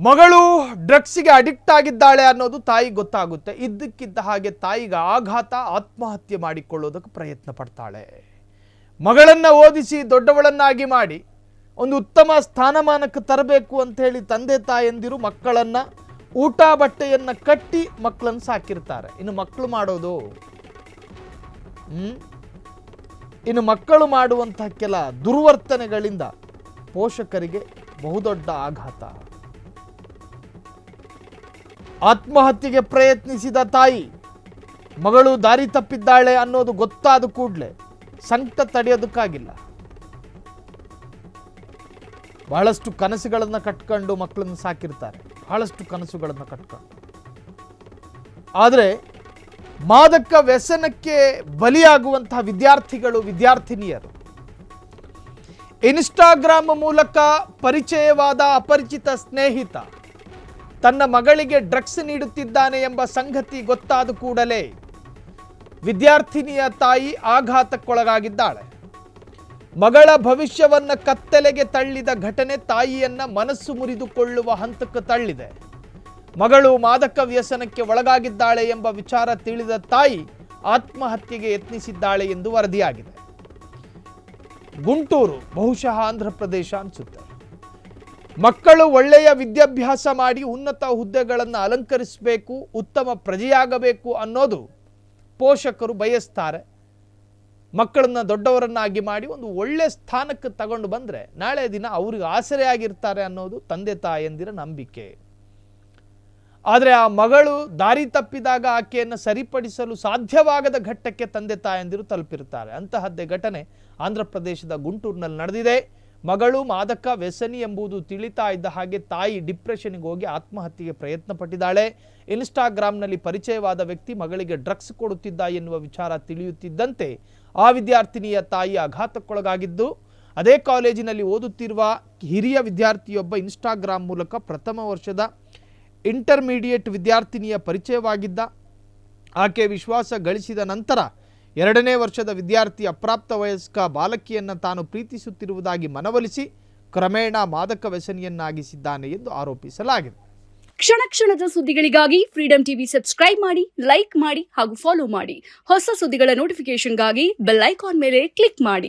ಮಗಳು ಡ್ರಗ್ಸ್ಗೆ ಅಡಿಕ್ಟ್ ಆಗಿದ್ದಾಳೆ ಅನ್ನೋದು ತಾಯಿಗೆ ಗೊತ್ತಾಗುತ್ತೆ. ಇದ್ದಕ್ಕಿದ್ದ ಹಾಗೆ ತಾಯಿಗೆ ಆಘಾತ, ಆತ್ಮಹತ್ಯೆ ಮಾಡಿಕೊಳ್ಳೋದಕ್ಕೆ ಪ್ರಯತ್ನ ಪಡ್ತಾಳೆ. ಮಗಳನ್ನು ಓದಿಸಿ ದೊಡ್ಡವಳನ್ನಾಗಿ ಮಾಡಿ ಒಂದು ಉತ್ತಮ ಸ್ಥಾನಮಾನಕ್ಕೆ ತರಬೇಕು ಅಂತ ಹೇಳಿ ತಂದೆ ತಾಯಂದಿರು ಮಕ್ಕಳನ್ನು ಊಟ ಬಟ್ಟೆಯನ್ನು ಕಟ್ಟಿ ಮಕ್ಕಳನ್ನು ಸಾಕಿರ್ತಾರೆ. ಇನ್ನು ಮಕ್ಕಳು ಮಾಡುವಂತಹ ಕೆಲ ದುರ್ವರ್ತನೆಗಳಿಂದ ಪೋಷಕರಿಗೆ ಬಹುದೊಡ್ಡ ಆಘಾತ. ಆತ್ಮಹತ್ಯೆಗೆ ಪ್ರಯತ್ನಿಸಿದ ತಾಯಿ ಮಗಳು ದಾರಿ ತಪ್ಪಿದ್ದಾಳೆ ಅನ್ನೋದು ಗೊತ್ತಾದ ಕೂಡಲೇ ಸಂಕಟ ತಡೆಯೋದಕ್ಕಾಗಿಲ್ಲ. ಬಹಳಷ್ಟು ಕನಸುಗಳನ್ನು ಕಟ್ಕೊಂಡು ಮಕ್ಕಳನ್ನು ಸಾಕಿರ್ತಾರೆ, ಬಹಳಷ್ಟು ಕನಸುಗಳನ್ನು ಕಟ್ಕೊಂಡು. ಆದರೆ ಮಾದಕ ವ್ಯಸನಕ್ಕೆ ಬಲಿಯಾಗುವಂತಹ ವಿದ್ಯಾರ್ಥಿಗಳು, ವಿದ್ಯಾರ್ಥಿನಿಯರು ಇನ್ಸ್ಟಾಗ್ರಾಮ್ ಮೂಲಕ ಪರಿಚಯವಾದ ಅಪರಿಚಿತ ಸ್ನೇಹಿತ ತನ್ನ ಮಗಳಿಗೆ ಡ್ರಗ್ಸ್ ನೀಡುತ್ತಿದ್ದಾನೆ ಎಂಬ ಸಂಗತಿ ಗೊತ್ತಾದ ಕೂಡಲೇ ವಿದ್ಯಾರ್ಥಿನಿಯ ತಾಯಿ ಆಘಾತಕ್ಕೊಳಗಾಗಿದ್ದಾಳೆ. ಮಗಳ ಭವಿಷ್ಯವನ್ನು ಕತ್ತಲೆಗೆ ತಳ್ಳಿದ ಘಟನೆ ತಾಯಿಯನ್ನ ಮನಸ್ಸು ಮುರಿದುಕೊಳ್ಳುವ ಹಂತಕ್ಕೆ ತಳ್ಳಿದೆ. ಮಗಳು ಮಾದಕ ವ್ಯಸನಕ್ಕೆ ಒಳಗಾಗಿದ್ದಾಳೆ ಎಂಬ ವಿಚಾರ ತಿಳಿದ ತಾಯಿ ಆತ್ಮಹತ್ಯೆಗೆ ಯತ್ನಿಸಿದ್ದಾಳೆ ಎಂದು ವರದಿಯಾಗಿದೆ. ಗುಂಟೂರು, ಬಹುಶಃ ಆಂಧ್ರ ಪ್ರದೇಶ ಅನಿಸುತ್ತೆ. ಮಕ್ಕಳು ಒಳ್ಳೆಯ ವಿದ್ಯಾಭ್ಯಾಸ ಮಾಡಿ ಉನ್ನತ ಹುದ್ದೆಗಳನ್ನು ಅಲಂಕರಿಸಬೇಕು, ಉತ್ತಮ ಪ್ರಜೆಯಾಗಬೇಕು ಅನ್ನೋದು ಪೋಷಕರು ಬಯಸ್ತಾರೆ. ಮಕ್ಕಳನ್ನ ದೊಡ್ಡವರನ್ನಾಗಿ ಮಾಡಿ ಒಂದು ಒಳ್ಳೆ ಸ್ಥಾನಕ್ಕೆ ತಗೊಂಡು ಬಂದರೆ ನಾಳೆ ದಿನ ಅವ್ರಿಗೆ ಆಸರೆಯಾಗಿರ್ತಾರೆ ಅನ್ನೋದು ತಂದೆ ತಾಯಂದಿರ ನಂಬಿಕೆ. ಆದರೆ ಆ ಮಗಳು ದಾರಿ ತಪ್ಪಿದಾಗ ಆಕೆಯನ್ನು ಸರಿಪಡಿಸಲು ಸಾಧ್ಯವಾಗದ ಘಟ್ಟಕ್ಕೆ ತಂದೆ ತಾಯಂದಿರು ತಲುಪಿರ್ತಾರೆ. ಅಂತಹದ್ದೇ ಘಟನೆ ಆಂಧ್ರ ಪ್ರದೇಶದ ಗುಂಟೂರಿನಲ್ಲಿ ನಡೆದಿದೆ. ಮಗಳು ಮಾದಕ ವ್ಯಸನಿ ಎಂಬುದು ತಿಳಿತಾ ಇದ್ದ ಹಾಗೆ ತಾಯಿ ಡಿಪ್ರೆಷನ್ಗೆ ಹೋಗಿ ಆತ್ಮಹತ್ಯೆಗೆ ಪ್ರಯತ್ನ ಪಟ್ಟಿದ್ದಾಳೆ. ಇನ್ಸ್ಟಾಗ್ರಾಮ್ನಲ್ಲಿ ಪರಿಚಯವಾದ ವ್ಯಕ್ತಿ ಮಗಳಿಗೆ ಡ್ರಗ್ಸ್ ಕೊಡುತ್ತಿದ್ದ ಎನ್ನುವ ವಿಚಾರ ತಿಳಿಯುತ್ತಿದ್ದಂತೆ ಆ ವಿದ್ಯಾರ್ಥಿನಿಯ ತಾಯಿ ಆಘಾತಕ್ಕೊಳಗಾಗಿದ್ದು, ಅದೇ ಕಾಲೇಜಿನಲ್ಲಿ ಓದುತ್ತಿರುವ ಹಿರಿಯ ವಿದ್ಯಾರ್ಥಿಯೊಬ್ಬ ಇನ್ಸ್ಟಾಗ್ರಾಮ್ ಮೂಲಕ ಪ್ರಥಮ ವರ್ಷದ ಇಂಟರ್ಮೀಡಿಯೇಟ್ ವಿದ್ಯಾರ್ಥಿನಿಯ ಪರಿಚಯವಾಗಿದ್ದ. ಆಕೆ ವಿಶ್ವಾಸ ಗಳಿಸಿದ ನಂತರ 2ನೇ ವರ್ಷದ ವಿದ್ಯಾರ್ಥಿ ಅಪ್ರಾಪ್ತ ವಯಸ್ಕ ಬಾಲಕಿಯನ್ನು ತಾನು ಪ್ರೀತಿಸುತ್ತಿರುವುದಾಗಿ ಮನವೊಲಿಸಿ ಕ್ರಮೇಣ ಮಾದಕ ವ್ಯಸನಿಯನ್ನಾಗಿಸಿದ್ದಾನೆ ಎಂದು ಆರೋಪಿಸಲಾಗಿದೆ. ಕ್ಷಣ ಕ್ಷಣದ ಸುದ್ದಿಗಳಿಗಾಗಿ ಫ್ರೀಡಂ ಟಿವಿ ಸಬ್ಸ್ಕ್ರೈಬ್ ಮಾಡಿ, ಲೈಕ್ ಮಾಡಿ ಹಾಗೂ ಫಾಲೋ ಮಾಡಿ. ಹೊಸ ಸುದ್ದಿಗಳ ನೋಟಿಫಿಕೇಶನ್ಗಾಗಿ ಬೆಲ್ ಐಕಾನ್ ಮೇಲೆ ಕ್ಲಿಕ್ ಮಾಡಿ.